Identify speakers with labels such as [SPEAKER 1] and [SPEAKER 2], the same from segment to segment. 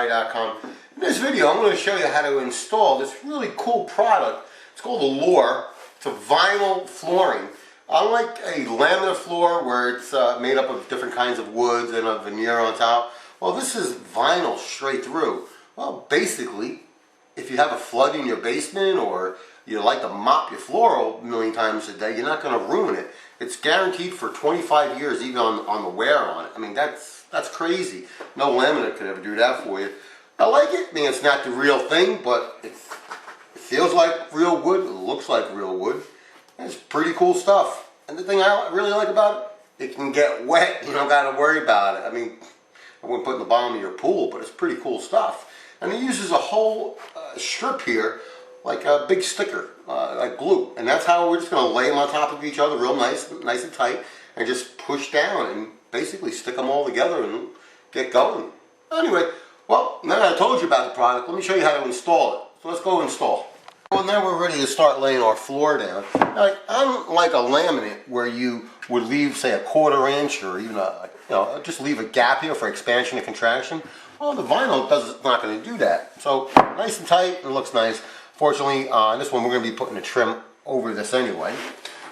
[SPEAKER 1] DIY.com. In this video, I'm going to show you how to install this really cool product. It's called Allure. It's a vinyl flooring. Unlike a laminate floor where it's made up of different kinds of woods and a veneer on top, well, this is vinyl straight through. Well, basically, if you have a flood in your basement or you like to mop your floor a million times a day, you're not going to ruin it. It's guaranteed for 25 years, even on the wear on it. I mean, that's crazy. No laminate could ever do that for you. I like it. I mean, it's not the real thing, but it feels like real wood. It looks like real wood. It's pretty cool stuff. And the thing I really like about it, it can get wet. You don't got to worry about it. I mean, I wouldn't put it in the bottom of your pool, but it's pretty cool stuff. And it uses a whole strip here, like a big sticker, like glue. And that's how we're just going to lay them on top of each other real nice and tight, and just push down and basically stick them all together and get going. Anyway, well, now that I told you about the product, let me show you how to install it. So let's go install. Well, now we're ready to start laying our floor down. Now, unlike a laminate where you would leave, say, a 1/4 inch or even just leave a gap here for expansion and contraction. Well, the vinyl not going to do that. So nice and tight, and it looks nice. Fortunately, on this one we're going to be putting a trim over this anyway.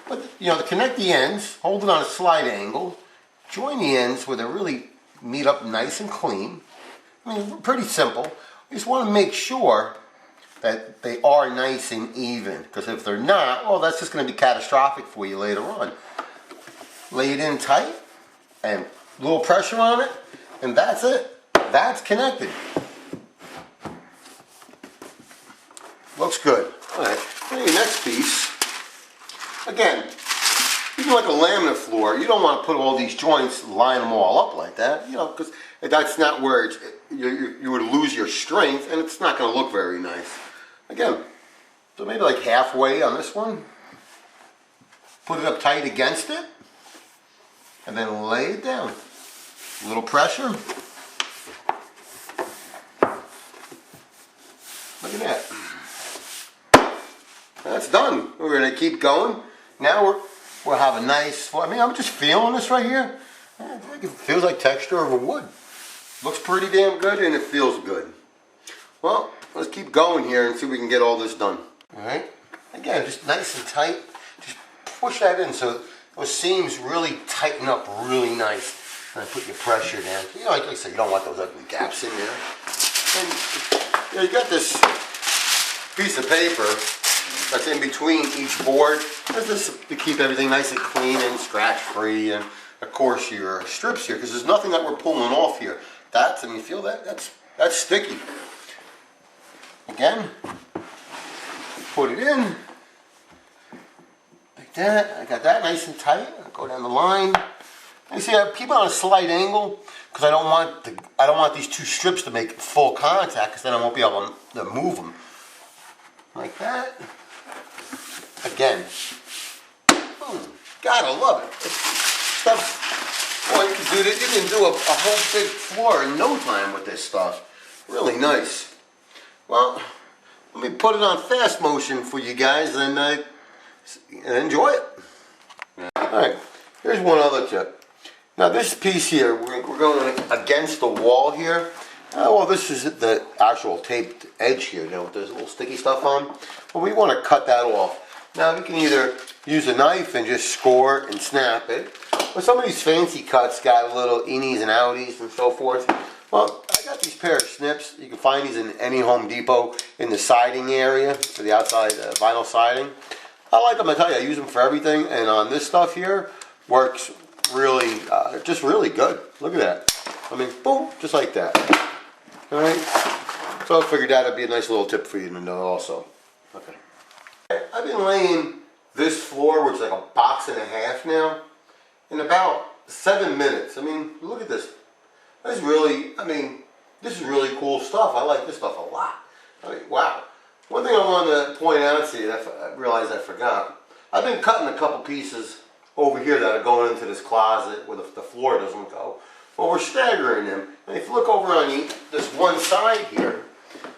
[SPEAKER 1] But to connect the ends, hold it on a slide angle, join the ends where they really meet up nice and clean. I mean, pretty simple. You just want to make sure that they are nice and even, because if they're not, well, that's just going to be catastrophic for you later on. Lay it in tight and a little pressure on it, and that's it. That's connected. Looks good. All right, now your next piece. Again, even like a laminate floor, you don't want to put all these joints, line them all up like that, because that's not where you would lose your strength, and it's not going to look very nice. Again, so maybe like halfway on this one. Put it up tight against it, and then lay it down. A little pressure. Look at that. That's done. We're going to keep going. Now we'll have a nice, I mean, I'm just feeling this right here. It feels like texture of a wood. Looks pretty damn good, and it feels good. Well, let's keep going here and see if we can get all this done. Alright, again, just nice and tight. Just push that in so those seams really tighten up really nice. And put your pressure down. Like I said, you don't want those ugly gaps in there. And you got this piece of paper that's in between each board. That's just to keep everything nice and clean and scratch free, and of course your strips here, because there's nothing that we're pulling off here. I mean, feel that? That's sticky. Again, put it in like that. I got that nice and tight. I'll go down the line. You see, I keep it on a slight angle because I don't want these two strips to make full contact, because then I won't be able to move them like that. Again, boom. Gotta love it. Stuff. Boy, you can do a whole big floor in no time with this stuff. Really nice. Well, let me put it on fast motion for you guys and enjoy it. Alright, here's one other tip. Now this piece here, we're going against the wall here. Well, this is the actual taped edge here, with this little sticky stuff on. Well, we want to cut that off. Now you can either use a knife and just score it and snap it, or some of these fancy cuts got little innies and outies and so forth. Well, I got these pair of snips. You can find these in any Home Depot in the siding area for the outside vinyl siding. I like them, I tell you, I use them for everything, and on this stuff here, works really, just really good. Look at that. I mean, boom, just like that. Alright, so I figured that would be a nice little tip for you to know also. Okay. I've been laying this floor, which is like a box and a half now, in about 7 minutes. I mean, look at this. This is really cool stuff. I like this stuff a lot. I mean, wow. One thing I wanted to point out to you that I realized I forgot. I've been cutting a couple pieces over here that are going into this closet where the floor doesn't go. Well, we're staggering them. And if you look over on this one side here,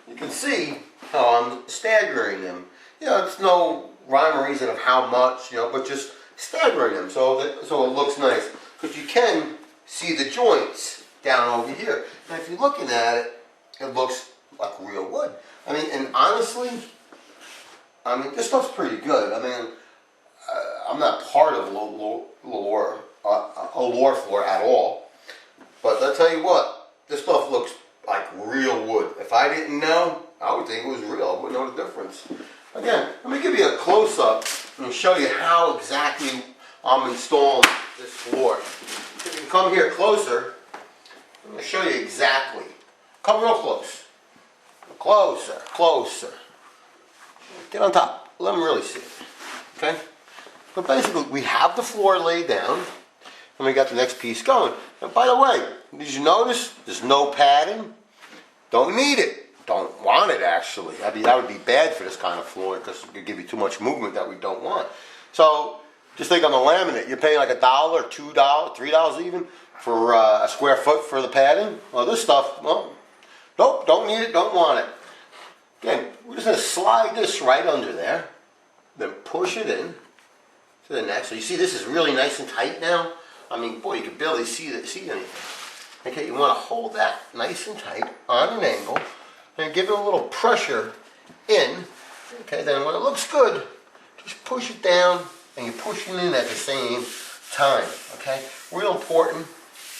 [SPEAKER 1] you can see how I'm staggering them. It's no rhyme or reason of how much, but just staggering them so it looks nice. Because you can see the joints down over here. And if you're looking at it, it looks like real wood. I mean, and honestly, I mean, this stuff's pretty good. I mean, I'm not part of Allure floor at all, but I'll tell you what, this stuff looks like real wood. If I didn't know, I would think it was real. I wouldn't know the difference. Again, let me give you a close-up and show you how exactly I'm installing this floor. If you can come here closer, I'm going to show you exactly. Come real close. Closer, closer. Get on top. Let them really see it. Okay? But basically, we have the floor laid down, and we got the next piece going. And by the way, did you notice there's no padding? Don't need it. Don't want it, actually. I mean, that would be bad for this kind of floor because it could give you too much movement that we don't want. So, just think on the laminate, you're paying like $1, $2, $3 even for a square foot for the padding. Well, this stuff, well, nope, don't need it, don't want it. Again, we're just going to slide this right under there, then push it in to the next. So you see this is really nice and tight now. I mean, boy, you can barely see anything. Okay, you want to hold that nice and tight on an angle and give it a little pressure in. Okay, then when it looks good, just push it down and you're pushing in at the same time. Okay, real important.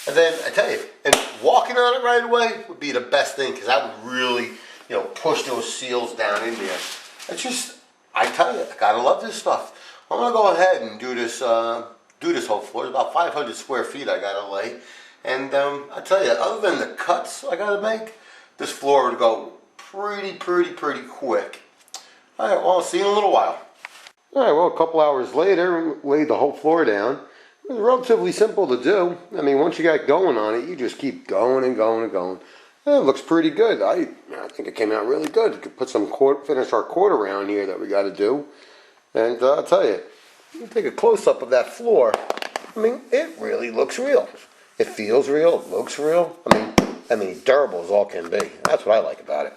[SPEAKER 1] And then I tell you, and walking on it right away would be the best thing because that would really, you know, push those seals down in there. It's just, I tell you, I gotta love this stuff. I'm gonna go ahead and do this whole floor. It's about 500 square feet I gotta lay. And I tell you, other than the cuts I gotta make, this floor would go pretty quick. All right, well, I'll see you in a little while. All right, well, a couple hours later, we laid the whole floor down. It was relatively simple to do. I mean, once you got going on it, you just keep going and going and going. And it looks pretty good. I think it came out really good. You could put some finish our cord around here that we got to do. And I'll tell you, you take a close-up of that floor. I mean, it really looks real. It feels real. It looks real. I mean, durable as all can be. That's what I like about it.